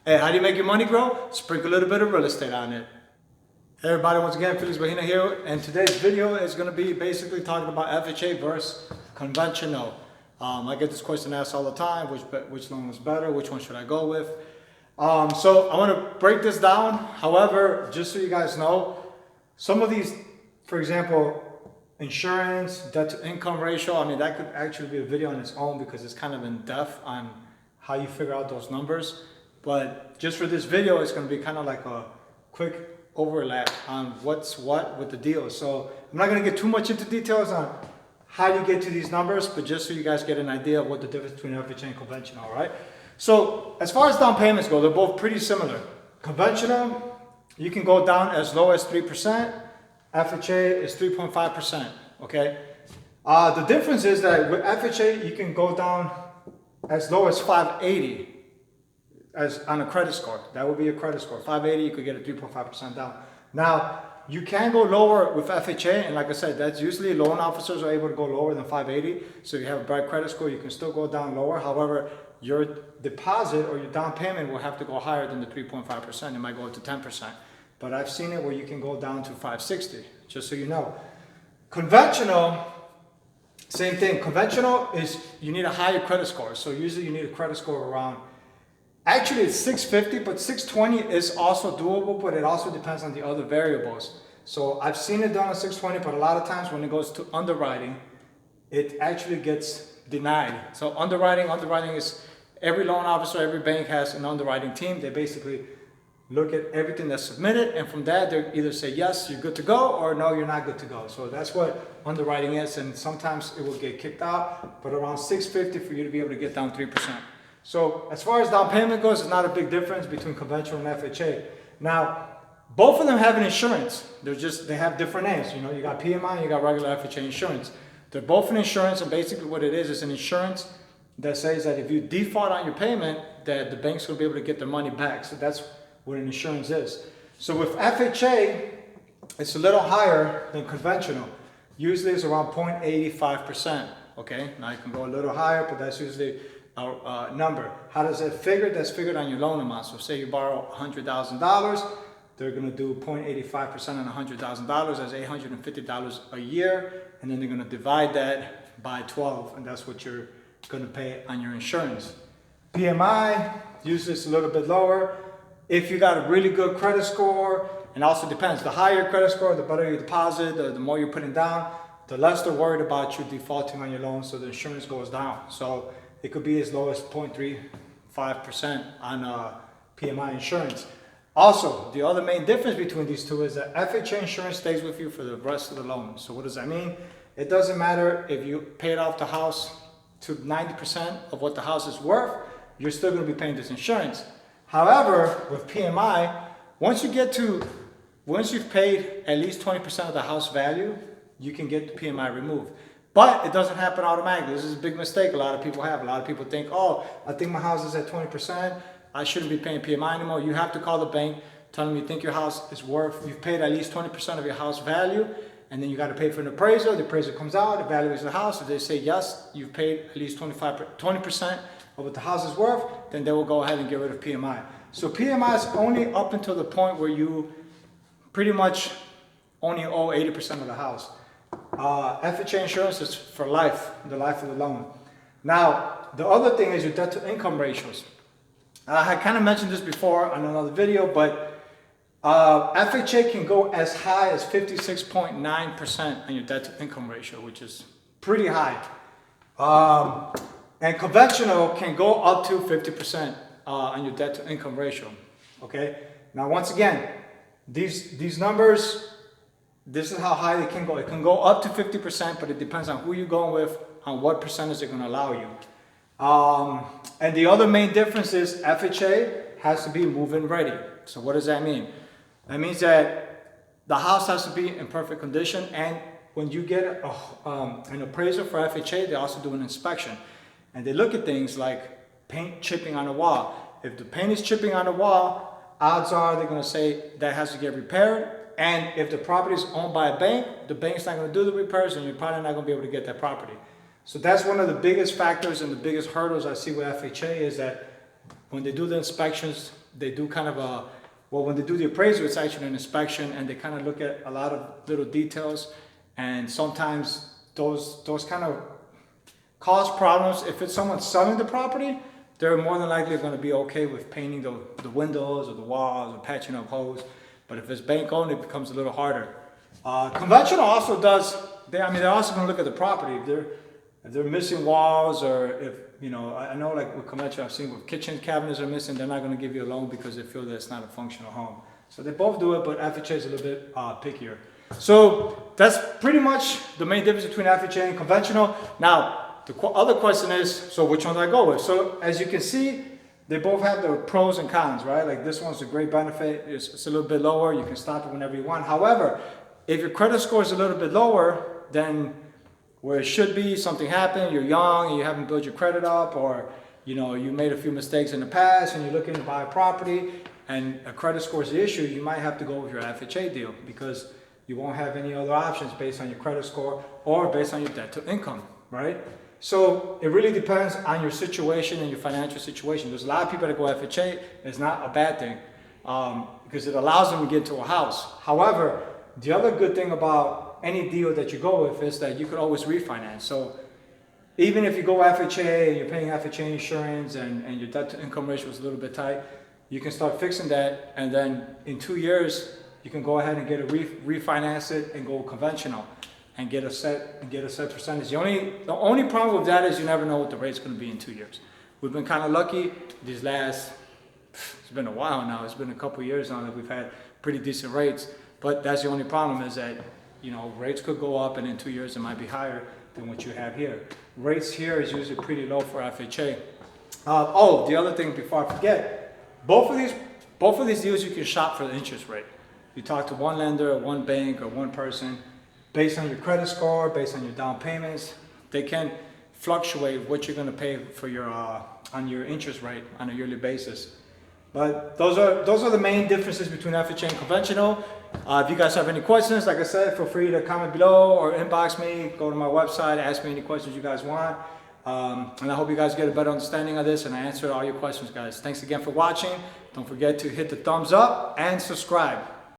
Hey, how do you make your money grow? Sprinkle a little bit of real estate on it. Hey everybody, once again, Felix Bahina here, and today's video is going to be basically talking about FHA versus conventional. I get this question asked all the time, which loan was better, which one should I go with? So I want to break this down. However, just so you guys know, some of these, for example, insurance, debt to income ratio, I mean, that could actually be a video on its own because it's kind of in depth on how you figure out those numbers. But just for this video, it's going to be kind of like a quick overlap on what's what with the deal. So I'm not going to get too much into details on how you get to these numbers, but just so you guys get an idea of what the difference between FHA and conventional, all right? So as far as down payments go, they're both pretty similar. Conventional, you can go down as low as 3%. FHA is 3.5%, okay? The difference is that with FHA, you can go down as low as 580 as on a credit score. That would be a credit score. 580, you could get a 3.5% down. Now, you can go lower with FHA, and like I said, that's usually loan officers are able to go lower than 580. So if you have a bad credit score, you can still go down lower. However, your deposit or your down payment will have to go higher than the 3.5%. It might go up to 10%. But I've seen it where you can go down to 560, just so you know. Conventional, same thing. Conventional is you need a higher credit score. So usually you need a credit score around, actually it's 650, but 620 is also doable, but it also depends on the other variables. So I've seen it done at 620, but a lot of times when it goes to underwriting, it actually gets denied. So underwriting is every loan officer, every bank has an underwriting team. They basically look at everything that's submitted, and from that they either say yes, you're good to go, or no, you're not good to go. So that's what underwriting is, and sometimes it will get kicked out, but around 650 for you to be able to get down 3%. So as far as down payment goes, it's not a big difference between conventional and FHA. Now, both of them have an insurance. They have different names. You know, you got PMI and you got regular FHA insurance. They're both an insurance, and basically what it is an insurance that says that if you default on your payment, that the bank's will be able to get their money back. So that's what an insurance is. So with FHA, it's a little higher than conventional. Usually it's around 0.85%. Okay, now you can go a little higher, but that's usually a number. How does that figure? That's figured on your loan amount. So say you borrow $100,000, they're going to do 0.85% on $100,000. That's $850 a year, and then they're going to divide that by 12, and that's what you're going to pay on your insurance. PMI, usually it's a little bit lower. If you got a really good credit score, and also depends, the higher your credit score, the better your deposit, the more you're putting down, the less they're worried about you defaulting on your loan, so the insurance goes down. So it could be as low as 0.35% on PMI insurance. Also, the other main difference between these two is that FHA insurance stays with you for the rest of the loan. So what does that mean? It doesn't matter if you paid off the house to 90% of what the house is worth, you're still going to be paying this insurance. However, with PMI, once you've paid at least 20% of the house value, you can get the PMI removed. But it doesn't happen automatically. This is a big mistake a lot of people have. A lot of people think, oh, I think my house is at 20%. I shouldn't be paying PMI anymore. You have to call the bank, tell them you think your house is worth, you've paid at least 20% of your house value, and then you got to pay for an appraisal. The appraisal comes out, evaluates the house. If they say, yes, you've paid at least 20% of what the house is worth, then they will go ahead and get rid of PMI. So PMI is only up until the point where you pretty much only owe 80% of the house. FHA insurance is for life, the life of the loan. Now, the other thing is your debt to income ratios. I had kind of mentioned this before on another video, but FHA can go as high as 56.9% on your debt to income ratio, which is pretty high. And conventional can go up to 50% on your debt to income ratio. Okay. Now, once again, these numbers, this is how high they can go. It can go up to 50%, but it depends on who you're going with, on what percentage they're going to allow you. And the other main difference is FHA has to be move-in ready. So what does that mean? That means that the house has to be in perfect condition, and when you get an appraiser for FHA, they also do an inspection. And they look at things like paint chipping on the wall. If the paint is chipping on the wall, odds are they're going to say that has to get repaired. And if the property is owned by a bank, the bank's not going to do the repairs, and you're probably not going to be able to get that property. So that's one of the biggest factors and the biggest hurdles I see with FHA is that when they do the inspections, they do kind of a, well, when they do the appraisal, it's actually an inspection, and they kind of look at a lot of little details, and sometimes those kind of cause problems. If it's someone selling the property, they're more than likely going to be okay with painting the windows or the walls or patching up holes. But if it's bank owned, it becomes a little harder. Conventional also does, they're also going to look at the property. If they're missing walls, or if, you know, I know like with conventional, I've seen with kitchen cabinets are missing, they're not going to give you a loan because they feel that it's not a functional home. So they both do it, but FHA is a little bit pickier. So that's pretty much the main difference between FHA and conventional. Now, the other question is, so which one do I go with? So as you can see, they both have their pros and cons, right? Like this one's a great benefit. It's a little bit lower. You can stop it whenever you want. However, if your credit score is a little bit lower than where it should be, something happened, you're young and you haven't built your credit up, or you know, you made a few mistakes in the past and you're looking to buy a property and a credit score is the issue, you might have to go with your FHA deal because you won't have any other options based on your credit score or based on your debt to income, right? So it really depends on your situation and your financial situation. There's a lot of people that go FHA. It's not a bad thing because it allows them to get into a house. However, the other good thing about any deal that you go with is that you could always refinance. So even if you go FHA and you're paying FHA insurance and your debt to income ratio is a little bit tight, you can start fixing that, and then in 2 years you can go ahead and get a refinance it and go conventional and get a set percentage. The only problem with that is you never know what the rate's going to be in 2 years. We've been kind of lucky these last, it's been a while now, it's been a couple years now that we've had pretty decent rates, but that's the only problem is that, you know, rates could go up and in 2 years it might be higher than what you have here. Rates here is usually pretty low for FHA. The other thing before I forget, both of these deals you can shop for the interest rate. You talk to one lender, one bank, or one person. Based on your credit score, based on your down payments, they can fluctuate what you're going to pay for your on your interest rate on a yearly basis. But those are the main differences between FHA and conventional. If you guys have any questions, like I said, feel free to comment below or inbox me. Go to my website, ask me any questions you guys want. And I hope you guys get a better understanding of this and I answered all your questions, guys. Thanks again for watching. Don't forget to hit the thumbs up and subscribe.